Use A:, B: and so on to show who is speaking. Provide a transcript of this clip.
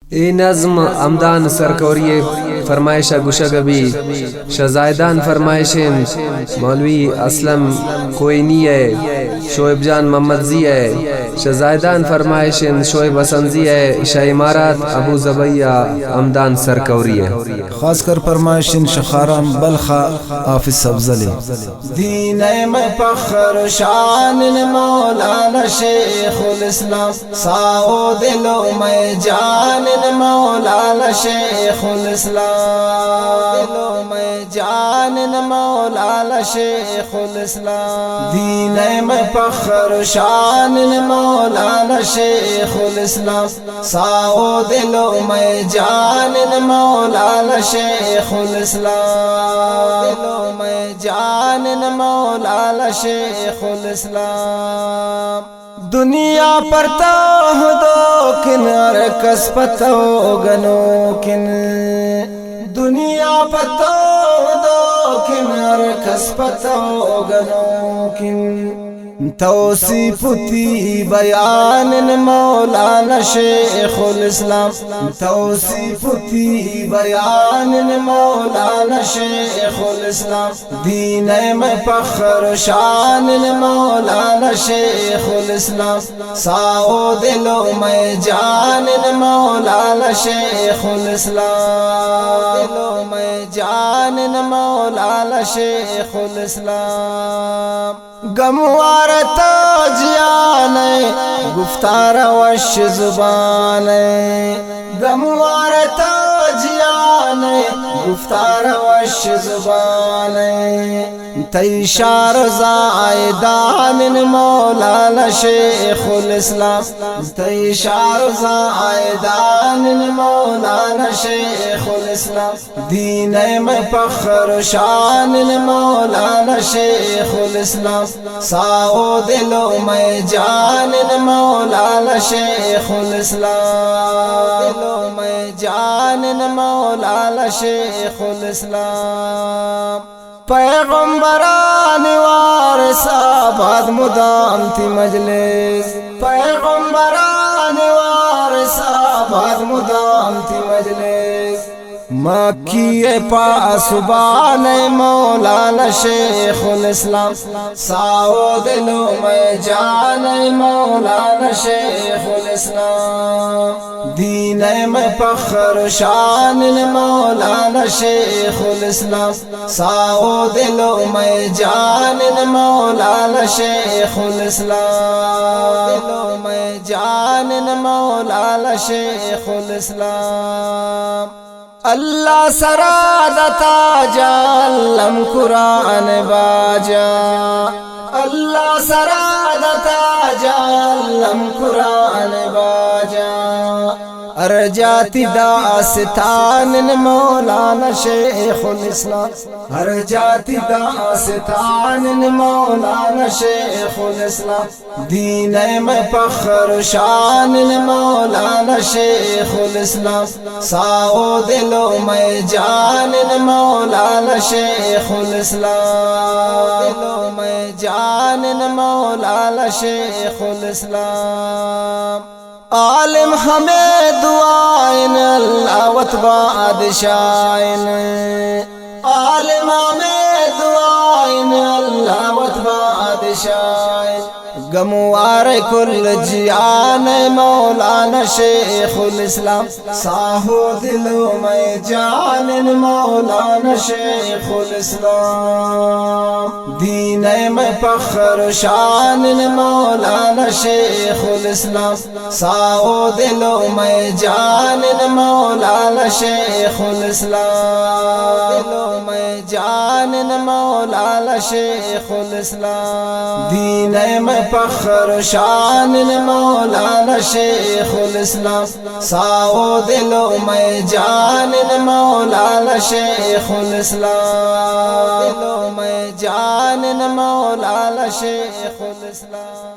A: ए नज़्म अमदान सरकौरिये फरमाइशा गुशगबी शजायदान फरमाइशिन मौलवी असलम कोइनी है शोएब जान मोहम्मद जी है शजायदान फरमाइशिन शोएब हसनजी है शाह इमारत अबू ज़बैया अमदान सरकौरिये
B: खासकर फरमाइशिन शखाराम बलखा हाफिज अफजली
C: दीन में फख्र शान मौलाना शेखुल इस्लाम साओ दिलो में जान मौलाना शेखुल इस्लाम दिलो में जान मौलाना शेखुल इस्लाम दीन में फख्र शान मौलाना शेखुल इस्लाम साओ दिलो में जान मौलाना शेखुल इस्लाम दिलो में जान मौलाना शेखुल इस्लाम दुनिया पर तो दो किनार कसपतो गनो किन दुनिया पर तो दो किनार कसपतो गनो किन तौसीफुती बयान मौलाना शेखुल इस्लाम तौसीफुती बयान मौलाना शेखुल इस्लाम दीन में फख्र शान मौलाना शेखुल इस्लाम साओ दिलो में जान मौलाना शेखुल इस्लाम दिलो में जान मौलाना शेखुल इस्लाम गमवार ताजियान गुफ्तार वश जुबान गमवार ताजियान गुफ्तार वश जुबान तैशार ज़ायदान मौलाना शेखुल इस्लाम तैशार ज़ायदान मौलाना शेखुल इस्लाम दीन में फख्र शान मौलाना शेखुल इस्लाम साओ दिलो में जान मौलाना शेखुल इस्लाम दिलो में जान मौलाना शेखुल इस्लाम पैगम्बरान वारिस आबाद मुदाम थी मजलिस पैगम्बरान वारिस आबाद मुदाम थी मजलिस मक्की पासबान मौलाना शेखुल इस्लाम साओ दिलो में जान मौलाना शेखुल इस्लाम दीन में फख्र शान मौलाना शेखुल इस्लाम साओ दिलो में जान मौलाना शेखुल इस्लाम दिलो में जान मौलाना शेखुल इस्लाम अल्लाह सरादता जालम कुरान बाजा अल्लाह सरादता जालम कुरान बाजा अर्जाती दास्तान मौलाना शेखुल इस्लाम अर्जाती दास्तान मौलाना शेखुल इस्लाम दीन में फख्र शान मौलाना शेखुल इस्लाम साओ दिलो में जान मौलाना शेखुल इस्लाम दिलो में जान मौलाना शेखुल इस्लाम आलिम हमें दुआइन अल्लावत बादशाइन आलिम हमें दुआइन अल्लावत बादशाइन गमवार कुल जियान मौलाना शेखुल इस्लाम साहो दिलो में जान मौलाना शेखुल इस्लाम दीन में फख्र शान मौलाना शेखुल इस्लाम साओ दिलो में जान मौलाना शेखुल इस्लाम दिलो में जान मौलाना शेखुल इस्लाम दीन में फख्र शान मौलाना शेखुल इस्लाम साओ दिलो में जान मौलाना शेखुल इस्लाम दिलो में जान मौलाना शेखुल इस्लाम।